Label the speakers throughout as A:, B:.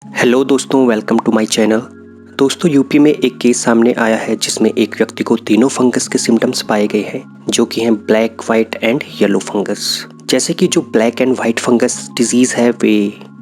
A: Hello दोस्तों, welcome to my channel. दोस्तों, UP में एक केस सामने आया है जिसमें एक व्यक्ति को तीनों फंगस के सिम्टम्स पाए गए हैं, जो कि हैं black, white and yellow fungus. जैसे कि जो black and white fungus disease है वे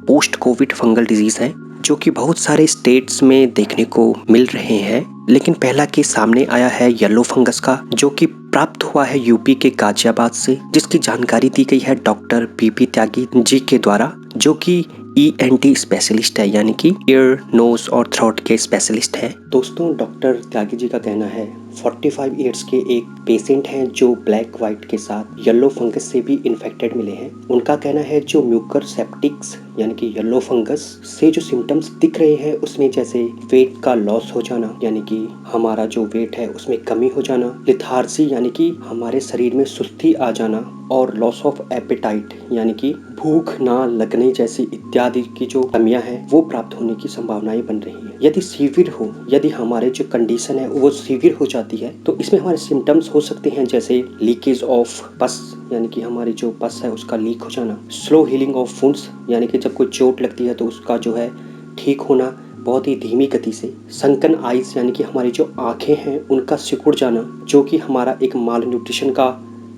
A: पोस्ट कोविड फंगल डिजीज़ है, जो कि बहुत सारे स्टेट्स में देखने को मिल रहे हैं। लेकिन पहला केस सामने आया है येलो फंगस का, जो कि प्राप्त हुआ है यूपी के गाजियाबाद से, जिसकी जानकारी दी गई है डॉक्टर पीपी त्यागी जी के द्वारा, जो कि ENT स्पेशलिस्ट है, यानी कि ईयर, नोज और थ्रोट के स्पेशलिस्ट हैं। दोस्तों, डॉक्टर त्यागी जी का कहना है 45 ईयर्स के एक पेशेंट हैं जो ब्लैक वाइट के साथ येलो फंगस से भी इन्फेक्टेड मिले हैं। उनका कहना है जो म्यूकर सेप्टिक्स यानी कि येलो फंगस से जो सिम्टम्स दिख रहे हैं उसमें जैसे वेट का लॉस हो जाना, यानी कि हमारा जो वेट है उसमें कमी हो जाना, लिथार्जी यानी कि हमारे शरीर में सुस्ती आ जाना, और लॉस ऑफ एपेटाइट यानी कि भूख ना लगने जैसी इत्यादि की जो कमियां हैं वो प्राप्त होने की संभावनाएं बन रही हैं। यदि सीवियर हो, यदि हमारे जो कंडीशन है वो सीवियर हो जाती है तो इसमें हमारे सिम्टम्स हो सकते हैं जैसे लीकेज ऑफ पस यानी कि हमारी जो पस है उसका लीक हो जाना, स्लो हीलिंग ऑफ वुंड्स यानी कि जब कोई चोट लगती है तो उसका जो है ठीक होना बहुत ही धीमी गति से, संकन आइज यानी कि हमारी जो आंखें हैं उनका सिकुड़ जाना, जो कि हमारा एक माल न्यूट्रिशन का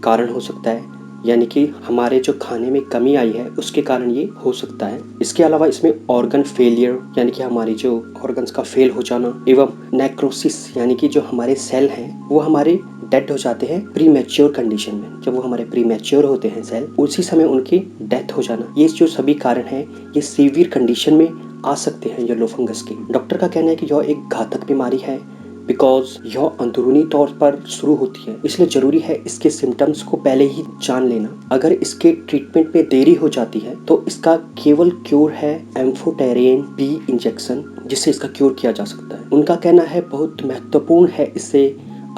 A: कारण हो सकता है, यानी कि हमारे जो खाने में कमी आई है उसके कारण ये हो सकता है। इसके अलावा इसमें ऑर्गन फेलियर यानी कि हमारी जो ऑर्गन्स का फेल हो जाना, एवं नेक्रोसिस यानी कि जो हमारे सेल हैं वो हमारे डेड हो जाते हैं प्री मैच्योर कंडीशन में। जब वो हमारे प्री मैच्योर होते हैं सेल, उसी समय उनकी डेथ हो जाना, ये जो सभी कारण हैं ये सीवियर कंडीशन में आ सकते हैं येलो फंगस के। डॉक्टर का कहना है कि यह एक घातक बीमारी है बिकॉज यह अंदरूनी तौर पर शुरू होती है, इसलिए जरूरी है इसके सिम्टम्स को पहले ही जान लेना। अगर इसके ट्रीटमेंट में देरी हो जाती है तो इसका केवल क्योर है एम्फोटेरिन B इंजेक्शन, जिससे इसका क्योर किया जा सकता है। उनका कहना है बहुत महत्वपूर्ण है इससे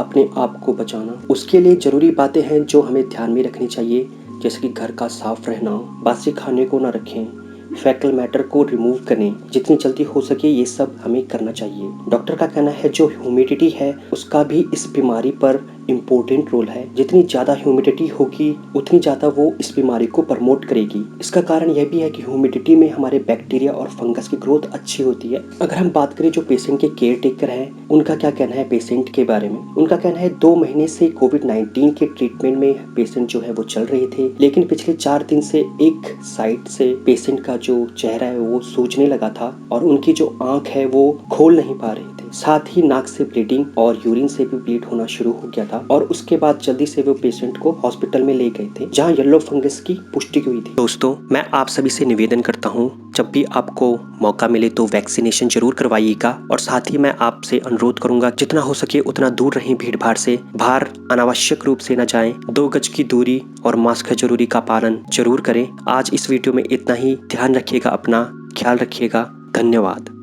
A: अपने आप को बचाना। उसके लिए जरूरी बातें हैं जो हमें ध्यान में रखनी चाहिए, जैसे कि घर का साफ रहना, बासी खाने को ना रखें, फैकल मैटर को रिमूव करें, जितनी जल्दी हो सके ये सब हमें करना चाहिए। डॉक्टर का कहना है जो ह्यूमिडिटी है उसका भी इस बीमारी पर इम्पोर्टेंट रोल है। जितनी ज़्यादा ह्यूमिडिटी होगी उतनी ज़्यादा वो इस बीमारी को प्रमोट करेगी। इसका कारण यह भी है कि ह्यूमिडिटी में हमारे बैक्टीरिया और फंगस की ग्रोथ अच्छी होती है। अगर हम बात करें जो पेशेंट के केयर टेकर हैं, उनका क्या कहना है पेशेंट के बारे में। उनका कहना है 2 महीने से कोविड-19 के ट्रीटमेंट में पेशेंट जो है वो चल रहे थे, लेकिन पिछले 4 दिन से एक साइड से पेशेंट का जो चेहरा है वो सूजने लगा था और उनकी जो आंख है वो खोल नहीं पा रहे थे। साथ ही नाक से ब्लीडिंग और यूरिन से भी ब्लीड होना शुरू हो गया था, और उसके बाद जल्दी से वो पेशेंट को हॉस्पिटल में ले गए थे जहां येलो फंगस की पुष्टि हुई थी। दोस्तों, मैं आप सभी से निवेदन करता हूं, जब भी आपको मौका मिले तो वैक्सीनेशन जरूर करवाइएगा, और साथ ही मैं आपसे अनुरोध करूंगा जितना हो सके उतना दूर रहें भीड़ भाड़ से, बाहर अनावश्यक रूप से न जाएं, 2 गज की दूरी और मास्क जरूरी का पालन जरूर करें। आज इस वीडियो में इतना ही। ध्यान रखिएगा, अपना ख्याल रखिएगा। धन्यवाद।